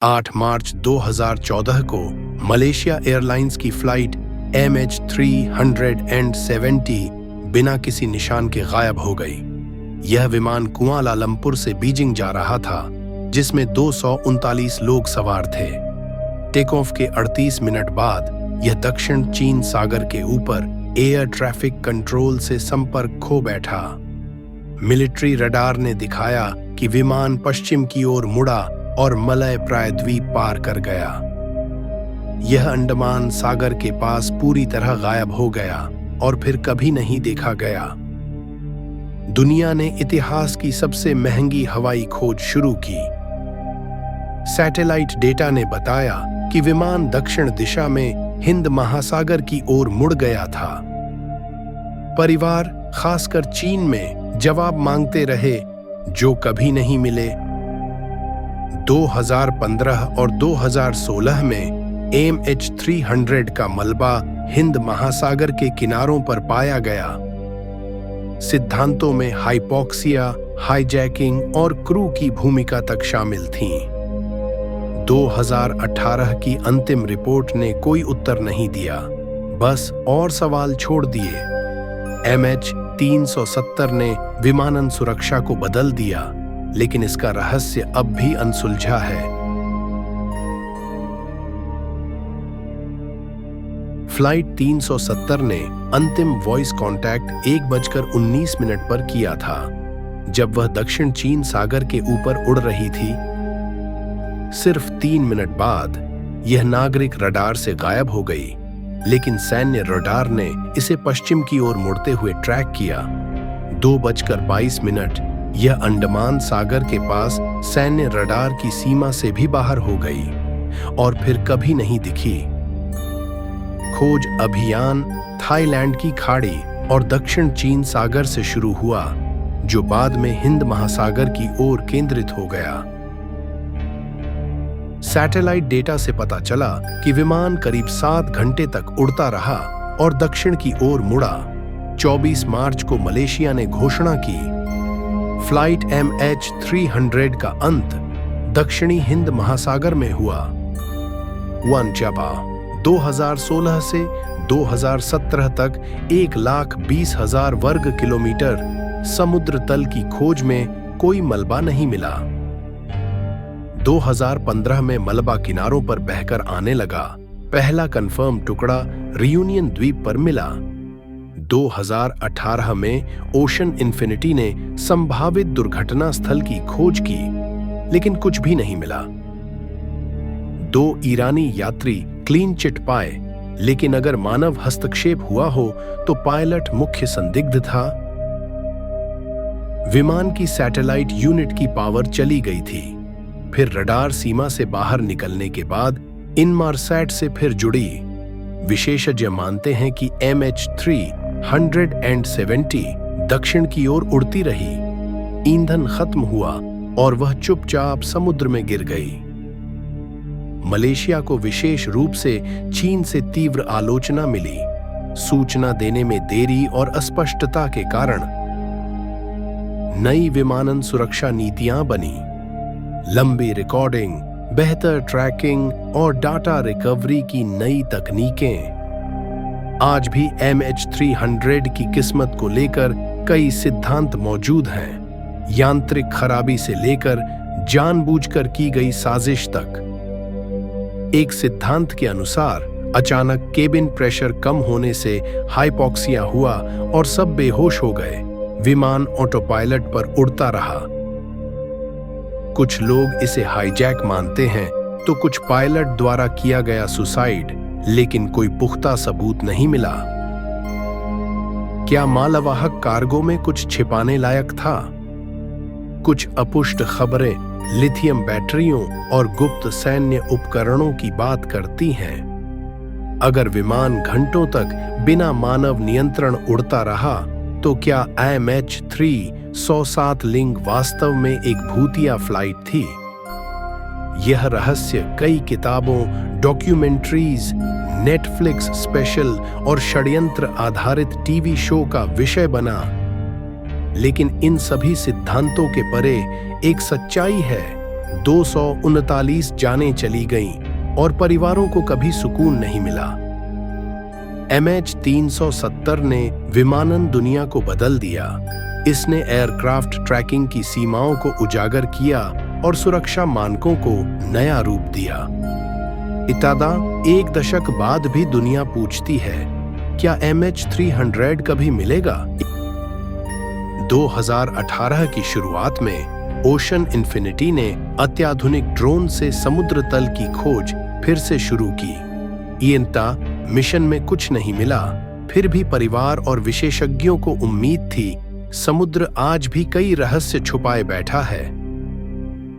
8 मार्च 2014 को Malaysia airlines की flight MH370 बिना किसी निशान के गायब हो गई। यह विमान कुआलालंपुर से बीजिंग जा रहा था, जिसमें 239 लोग सवार थे। टेक ऑफ के 38 मिनट बाद यह दक्षिण चीन सागर के ऊपर एयर ट्रैफिक कंट्रोल से संपर्क खो बैठा। मिलिट्री रडार ने दिखाया कि विमान पश्चिम की ओर मुड़ा और मलय प्रायद्वीप पार कर गया। यह अंडमान सागर के पास पूरी तरह गायब हो गया और फिर कभी नहीं देखा गया। दुनिया ने इतिहास की सबसे महंगी हवाई खोज शुरू की। सैटेलाइट डेटा ने बताया कि विमान दक्षिण दिशा में हिंद महासागर की ओर मुड़ गया था। परिवार, खासकर चीन में, जवाब मांगते रहे जो कभी नहीं मिले। 2015 और 2016 में MH300 का मलबा हिंद महासागर के किनारों पर पाया गया। सिद्धांतों में हाइपॉक्सिया, हाईजैकिंग और क्रू की भूमिका तक शामिल थीं। 2018 की अंतिम रिपोर्ट ने कोई उत्तर नहीं दिया, बस और सवाल छोड़ दिए। MH370 ने विमानन सुरक्षा को बदल दिया, लेकिन इसका रहस्य अब भी अनसुलझा है। फ्लाइट 370 ने अंतिम वॉइस कांटेक्ट 1:19 पर किया था, जब वह दक्षिण चीन सागर के ऊपर उड़ रही थी। सिर्फ 3 मिनट बाद यह नागरिक रडार से गायब हो गई, लेकिन सैन्य रडार ने इसे पश्चिम की ओर मुड़ते हुए ट्रैक किया। 2:22 यह अंडमान सागर के पास सैन्य रडार की सीमा से भी बाहर हो गई और फिर कभी नहीं दिखी। खोज अभियान थाईलैंड की खाड़ी और दक्षिण चीन सागर से शुरू हुआ, जो बाद में हिंद महासागर की ओर केंद्रित हो गया। सैटेलाइट डेटा से पता चला कि विमान करीब 7 घंटे तक उड़ता रहा और दक्षिण की ओर मुड़ा। 24 मार्च को मलेशिया ने घोषणा की। फ्लाइट MH300 का अंत दक्षिणी हिंद महासागर में हुआ। वनचपा 2016 से 2017 तक 1,20,000 वर्ग किलोमीटर समुद्र तल की खोज में कोई मलबा नहीं मिला। 2015 में मलबा किनारों पर बहकर आने लगा। पहला कंफर्म टुकड़ा रियूनियन द्वीप पर मिला। 2018 में ओशन इन्फिनिटी ने संभावित दुर्घटना स्थल की खोज की, लेकिन कुछ भी नहीं मिला। 2 ईरानी यात्री क्लीन चिट पाए, लेकिन अगर मानव हस्तक्षेप हुआ हो तो पायलट मुख्य संदिग्ध था। विमान की सैटेलाइट यूनिट की पावर चली गई थी। फिर रडार सीमा से बाहर निकलने के बाद इनमारसैट से फिर जुड़ी। विशेषज्ञ मानते हैं कि MH370 दक्षिण की ओर उड़ती रही। ईंधन खत्म हुआ और वह चुपचाप समुद्र में गिर गई। मलेशिया को विशेष रूप से चीन से तीव्र आलोचना मिली। सूचना देने में देरी और अस्पष्टता के कारण नई विमानन सुरक्षा नीतियां बनी। लंबी रिकॉर्डिंग, बेहतर ट्रैकिंग और डाटा रिकवरी की नई तकनीकें। आज भी MH300 की किस्मत को लेकर कई सिद्धांत मौजूद हैं, यांत्रिक खराबी से लेकर जानबूझकर की गई साजिश तक। एक सिद्धांत के अनुसार अचानक केबिन प्रेशर कम होने से हाइपॉक्सिया हुआ और सब बेहोश हो गए। विमान ऑटो पायलट पर उड़ता रहा। कुछ लोग इसे हाईजैक मानते हैं तो कुछ पायलट द्वारा किया गया सुसाइड, लेकिन कोई पुख्ता सबूत नहीं मिला। क्या मालवाहक कार्गो में कुछ छिपाने लायक था? कुछ अपुष्ट खबरें लिथियम बैटरियों और गुप्त सैन्य उपकरणों की बात करती हैं। अगर विमान घंटों तक बिना मानव नियंत्रण उड़ता रहा, तो क्या MH370 लिंग वास्तव में एक भूतिया फ्लाइट थी? यह रहस्य कई किताबों, डॉक्यूमेंट्रीज, नेटफ्लिक्स स्पेशल और षड्यंत्र आधारित टीवी शो का विषय बना। लेकिन इन सभी सिद्धांतों के परे एक सच्चाई है 239 जानें चली गईं और परिवारों को कभी सुकून नहीं मिला। MH370 ने विमानन दुनिया को बदल दिया। इसने एयरक्राफ्ट ट्रैकिंग की सीमाओं को उजागर किया और सुरक्षा मानकों को नया रूप दिया। इतादा 1 दशक बाद भी दुनिया पूछती है, क्या MH300 कभी मिलेगा? 2018 की शुरुआत में ओशन इन्फिनिटी ने अत्याधुनिक ड्रोन से समुद्र तल की खोज फिर से शुरू की। इयंता मिशन में कुछ नहीं मिला, फिर भी परिवार और विशेषज्ञों को उम्मीद थी समुद्र आज भी कई रहस्य छुपाए बैठा है।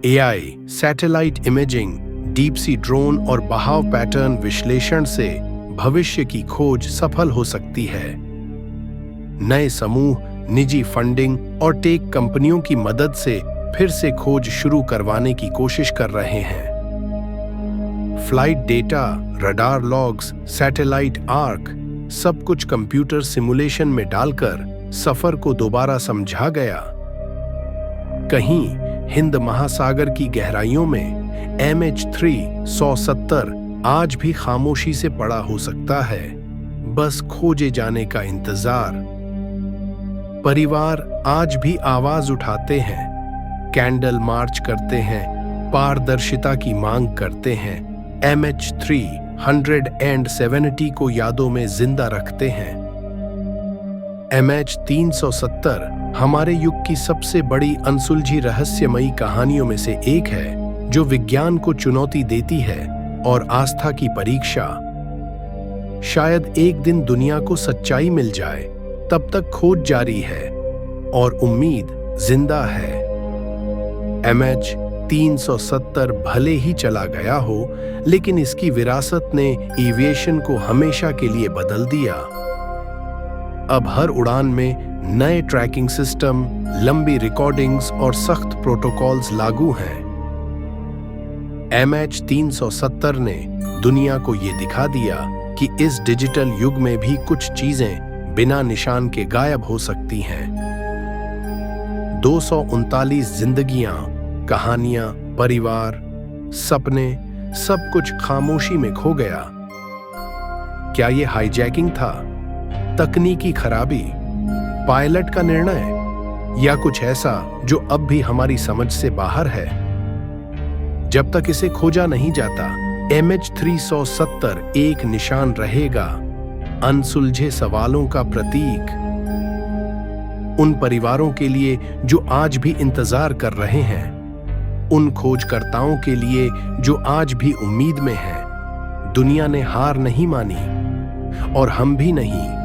AI, satellite imaging, deep sea drone और बहाव पैटर्न विश्लेषण से भविष्य की खोज सफल हो सकती है। नए समूह, निजी फंडिंग और टेक कंपनियों की मदद से फिर से खोज शुरू करवाने की कोशिश कर रहे हैं। Flight data, radar logs, satellite arc, सब कुछ कंप्यूटर सिमुलेशन में डालकर सफर को दोबारा समझा गया। कहीं हिंद महासागर की गहराइयों में MH370 आज भी खामोशी से पड़ा हो सकता है, बस खोजे जाने का इंतजार। परिवार आज भी आवाज उठाते हैं, कैंडल मार्च करते हैं, पारदर्शिता की मांग करते हैं, MH370 को यादों में जिंदा रखते हैं। MH370 हमारे युग की सबसे बड़ी अनसुलझी रहस्यमयी कहानियों में से एक है, जो विज्ञान को चुनौती देती है और आस्था की परीक्षा। शायद एक दिन दुनिया को सच्चाई मिल जाए, तब तक खोज जारी है और उम्मीद जिंदा है। MH370 भले ही चला गया हो, लेकिन इसकी विरासत ने एविएशन को हमेशा के लिए बदल दिया। अब हर उड़ान में नए ट्रैकिंग सिस्टम, लंबी रिकॉर्डिंग्स और सख्त प्रोटोकॉल्स लागू हैं। MH370 ने दुनिया को ये दिखा दिया कि इस डिजिटल युग में भी कुछ चीजें बिना निशान के गायब हो सकती हैं। 239 जिंदगियां, कहानियां, परिवार, सपने, सब कुछ खामोशी में खो गया। क्या ये हाईजैकिंग था, तकनीकी खराबी, पायलट का निर्णय, या कुछ ऐसा जो अब भी हमारी समझ से बाहर है? जब तक इसे खोजा नहीं जाता, MH370 एक निशान रहेगा, अनसुलझे सवालों का प्रतीक। उन परिवारों के लिए जो आज भी इंतजार कर रहे हैं, उन खोजकर्ताओं के लिए जो आज भी उम्मीद में हैं, दुनिया ने हार नहीं मानी और हम भी नहीं।